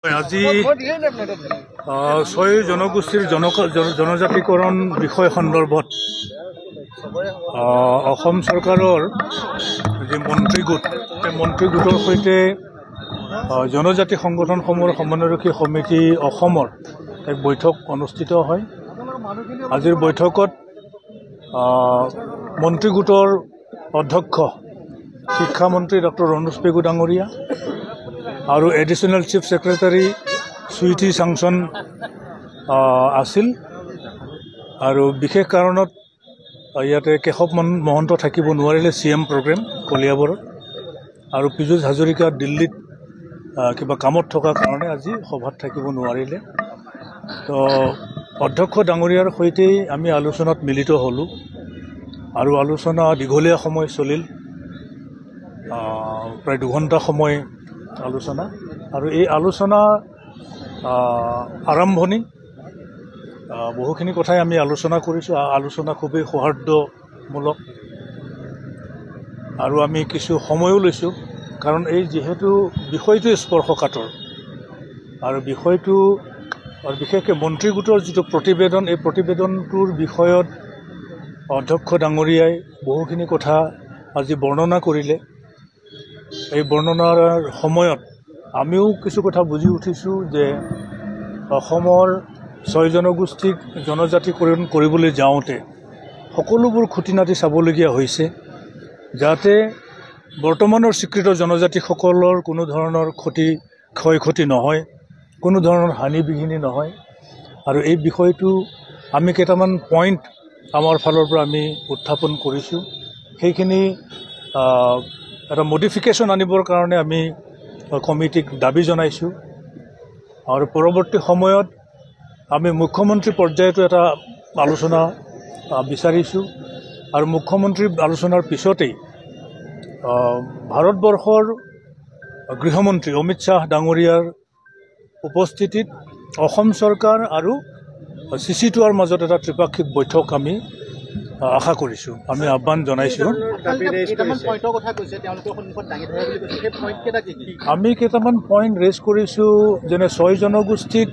আজি ছয় জনগোষ্ঠীৰ জনজাতিকৰণ বিষয় সন্দৰ্ভত অসম চৰকাৰৰ যি মন্ত্ৰীগোট সেই মন্ত্ৰীগোটৰ সৈতে জনজাতি সংগঠনসমূহৰ সমন্বয়ৰক্ষী সমিতি অসমৰ এক বৈঠক অনুষ্ঠিত হয়। আজিৰ বৈঠকত মন্ত্ৰীগোটৰ অধ্যক্ষ শিক্ষামন্ত্ৰী ডক্টৰ ৰণোজ পেগু ডাঙৰীয়া আৰু এডিশ্যনেল চিফ ছেক্ৰেটাৰী সুইটি চাংচন আছিল। আৰু বিশেষ কাৰণত ইয়াতে কেশৱ মহন্ত থাকিব নোৱাৰিলে CM প্ৰগ্ৰেম কলিয়াবৰত, আৰু পীযুষ হাজৰিকা দিল্লীত কিবা কামত থকাৰ কাৰণে আজি সভাত থাকিব নোৱাৰিলে। তো অধ্যক্ষ ডাঙৰীয়াৰ সৈতেই আমি আলোচনাত মিলিত হ'লোঁ আৰু আলোচনা দীঘলীয়া সময় চলিল, প্ৰায় 2 ঘণ্টা সময় আলোচনা। আৰু এই আলোচনা আৰম্ভণি বহুখিনি কথাই আমি আলোচনা কৰিছোঁ। আলোচনা খুবেই সৌহাৰ্দ্যমূলক আৰু আমি কিছু সময়ো লৈছোঁ, কাৰণ এই যিহেতু বিষয়টো স্পৰ্শকাতৰ আৰু বিষয়টো বিশেষকৈ মন্ত্ৰীগোটৰ যিটো প্ৰতিবেদন, এই প্ৰতিবেদনটোৰ বিষয়ত অধ্যক্ষ ডাঙৰীয়াই বহুখিনি কথা আজি বৰ্ণনা কৰিলে। এই বৰ্ণনাৰ সময়ত আমিও কিছু কথা বুজি উঠিছোঁ যে অসমৰ 6 জনগোষ্ঠীক জনজাতিকৰণ কৰিবলৈ যাওঁতে সকলোবোৰ খুঁটি নাটি চাবলগীয়া হৈছে, যাতে বৰ্তমানৰ স্বীকৃত জনজাতিসকলৰ কোনো ধৰণৰ ক্ষয় ক্ষতি নহয়, কোনো ধৰণৰ হানি বিঘিনি নহয়। আৰু এই বিষয়টো আমি কেইটামান পইণ্ট আমাৰ ফালৰ পৰা আমি উত্থাপন কৰিছোঁ। সেইখিনি এটা মডিফিকেশ্যন আনিবৰ কাৰণে আমি কমিটিক দাবী জনাইছোঁ। আৰু পৰৱৰ্তী সময়ত আমি মুখ্যমন্ত্ৰী পৰ্যায়তো এটা আলোচনা বিচাৰিছোঁ। আৰু মুখ্যমন্ত্ৰীৰ আলোচনাৰ পিছতেই ভাৰতবৰ্ষৰ গৃহমন্ত্ৰী অমিত শ্বাহ ডাঙৰীয়াৰ উপস্থিতিত অসম চৰকাৰ আৰু CC2ৰ মাজত এটা ত্ৰিপাক্ষিক বৈঠক আমি আশা কৰিছোঁ, আমি আহ্বান জনাইছোঁ। আমি কেইটামান পইণ্ট ৰেজ কৰিছোঁ, যেনে 6 জনগোষ্ঠীক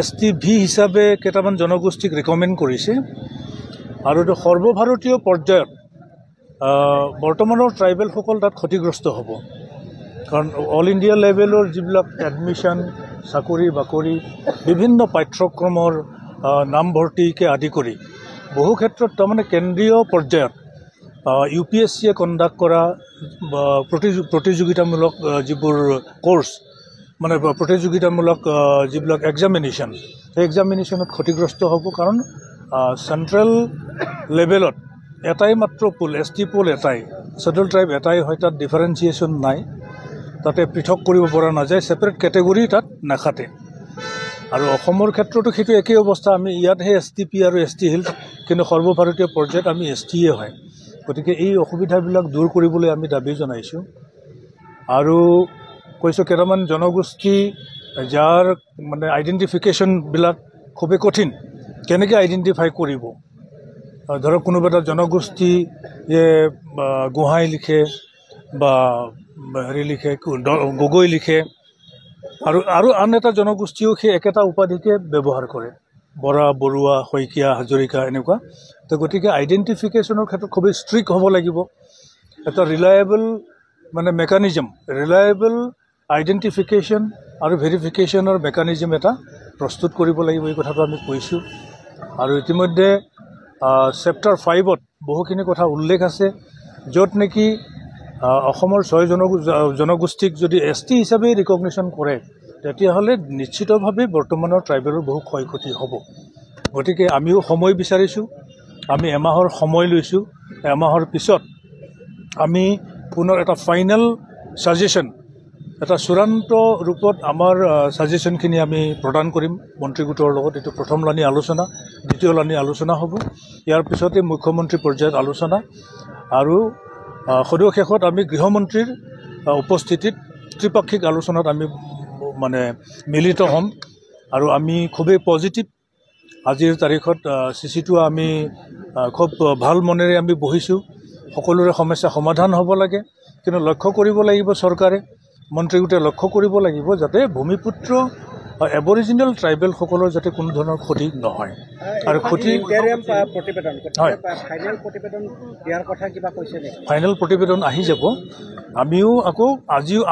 STV হিচাপে কেইটামান জনগোষ্ঠীক ৰিকমেণ্ড কৰিছে। আৰু এইটো সৰ্বভাৰতীয় পৰ্যায়ত বৰ্তমানৰ ট্ৰাইবেলসকল তাত ক্ষতিগ্ৰস্ত হ'ব, কাৰণ অল ইণ্ডিয়া লেভেলৰ যিবিলাক এডমিশ্যন, চাকৰি বাকৰি, বিভিন্ন পাঠ্যক্ৰমৰ নামভৰ্তিকে আদি কৰি বহু ক্ষেত্ৰত তাৰমানে কেন্দ্ৰীয় পৰ্যায়ত UPSCয়ে কণ্ডাক্ট কৰা প্ৰতিযোগিতামূলক যিবোৰ কোৰ্চ, মানে প্ৰতিযোগিতামূলক যিবিলাক এক্সামিনেশ্যন, সেই এক্সামিনেশ্যনত ক্ষতিগ্ৰস্ত হ'ব। কাৰণ চেণ্ট্ৰেল লেভেলত এটাই মাত্ৰ পুল, ST পুল এটাই, শ্বেডুল ট্ৰাইব এটাই হয়, তাত ডিফাৰেঞ্চিয়েশ্যন নাই, তাতে পৃথক কৰিব পৰা নাযায়, ছেপাৰেট কেটেগৰী তাত নাখাটে। আৰু অসমৰ ক্ষেত্ৰতো সেইটো একেই অৱস্থা। আমি ইয়াতহে STP আৰু ST হিল, কিন্তু সৰ্বভাৰতীয় পৰ্যায়ত আমি STয়ে হয়। গতিকে এই অসুবিধাবিলাক দূৰ কৰিবলৈ আমি দাবী জনাইছোঁ। আৰু কৈছোঁ কেইটামান জনগোষ্ঠী যাৰ মানে আইডেণ্টিফিকেশ্যনবিলাক খুবেই কঠিন, কেনেকৈ আইডেণ্টিফাই কৰিব। ধৰক কোনোবা এটা জনগোষ্ঠীয়ে গোহাঁই লিখে বা হেৰি লিখে, গগৈ লিখে, আৰু আন এটা জনগোষ্ঠীও সেই একেটা উপাধিকে ব্যৱহাৰ কৰে, বৰা, বৰুৱা, শইকীয়া, হাজৰিকা এনেকুৱা। তো গতিকে আইডেণ্টিফিকেশ্যনৰ ক্ষেত্ৰত খুবেই ষ্ট্ৰিক্ট হ'ব লাগিব। এটা ৰিলায়েবল মানে মেকানিজম, ৰিলায়েবল আইডেণ্টিফিকেশ্যন আৰু ভেৰিফিকেশ্যনৰ মেকানিজম এটা প্ৰস্তুত কৰিব লাগিব, এই কথাটো আমি কৈছোঁ। আৰু ইতিমধ্যে চেপ্টাৰ 5ত বহুখিনি কথা উল্লেখ আছে, য'ত নেকি অসমৰ 6 জনগোষ্ঠীক যদি ST হিচাপে ৰিকগনিশ্যন কৰে, তেতিয়াহ'লে নিশ্চিতভাৱে বৰ্তমানৰ ট্ৰাইবেলৰ বহু ক্ষয় ক্ষতি হ'ব। গতিকে আমিও সময় বিচাৰিছোঁ, আমি এমাহৰ সময় লৈছোঁ। এমাহৰ পিছত আমি পুনৰ এটা ফাইনেল ছাজেশ্যন, এটা চূড়ান্ত ৰূপত আমাৰ ছাজেশ্যনখিনি আমি প্ৰদান কৰিম মন্ত্ৰীগোটৰ লগত। এইটো প্ৰথমলানি আলোচনা, দ্বিতীয়লানি আলোচনা হ'ব। ইয়াৰ পিছতে মুখ্যমন্ত্ৰী পৰ্যায়ত আলোচনা, আৰু সদৌ শেষত আমি গৃহমন্ত্ৰীৰ উপস্থিতিত ত্ৰিপাক্ষিক আলোচনাত আমি মানে মিলিত হ'ম। আৰু আমি খুবেই পজিটিভ আজিৰ তাৰিখত। CC2 আমি খুব ভাল মনেৰে আমি বহিছোঁ, সকলোৰে সমস্যা সমাধান হ'ব লাগে, কিন্তু লক্ষ্য কৰিব লাগিব চৰকাৰে, মন্ত্ৰীগোটে লক্ষ্য কৰিব লাগিব যাতে ভূমিপুত্ৰ এবৰিজিনেল ট্ৰাইবেলসকলৰ যাতে কোনো ধৰণৰ ক্ষতি নহয় আৰু ক্ষতি ফাইনেল প্ৰতিবেদন আহি যাব আমিও আকৌ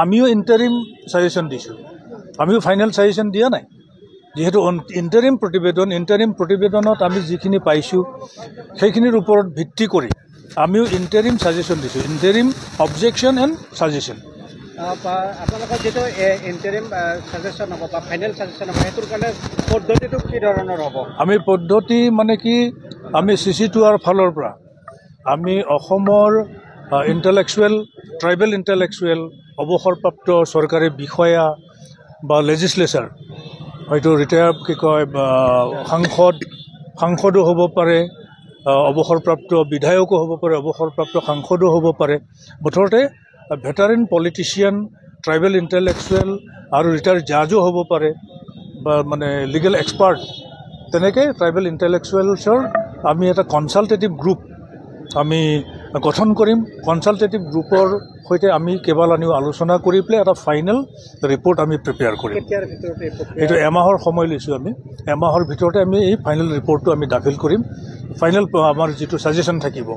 আমিও ইণ্টাৰিম ছাজেশ্যন দিছোঁ আমিও ফাইনেল ছাজেশ্যন দিয়া নাই যেহেতু ইণ্টাৰিম প্ৰতিবেদনত আমি যিখিনি পাইছোঁ সেইখিনিৰ ওপৰত ভিত্তি কৰি আমিও ইণ্টাৰিম ছাজেশ্যন দিছোঁ ইণ্টাৰিম অবজেকশ্যন এণ্ড ছাজেশ্যন আপোনালোকৰ যিটো ইণ্টাৰিম ছাজেশ্যন হ'ব বা ফাইনেল ছাজেশ্যন হ'ব সেইটোৰ কাৰণে পদ্ধতিটো কি ধৰণৰ হ'ব আমি পদ্ধতি মানে কি আমি CC2R ফালৰ পৰা আমি অসমৰ ট্ৰাইবেল ইণ্টেলেকচুৱেল অৱসৰপ্ৰাপ্ত চৰকাৰী বিষয়া বা লেজিছলেচাৰ হয়তো ৰিটায়াৰ কি কয় সাংসদো হ'ব পাৰে অৱসৰপ্ৰাপ্ত বিধায়কো হ'ব পাৰে অৱসৰপ্ৰাপ্ত সাংসদো হ'ব পাৰে মুঠতে ভেটাৰেন পলিটিচিয়ান ট্ৰাইবেল ইণ্টেলেকচুৱেল আৰু ৰিটায়াৰ্ড জাজো হ'ব পাৰে বা মানে লিগেল এক্সপাৰ্ট তেনেকৈ ট্ৰাইবেল ইণ্টেলেকচুৱেলছৰ আমি এটা কনচালটেটিভ গ্ৰুপ আমি গঠন কৰিম কনচালটেটিভ গ্ৰুপৰ সৈতে আমি কেইবালানিও আলোচনা কৰি পেলাই এটা ফাইনেল ৰিপৰ্ট আমি প্ৰিপেয়াৰ কৰিম এইটো এমাহৰ সময় লৈছোঁ আমি এমাহৰ ভিতৰতে আমি এই ফাইনেল ৰিপৰ্টটো আমি দাখিল কৰিম ফাইনেল আমাৰ যিটো ছাজেশ্যন থাকিব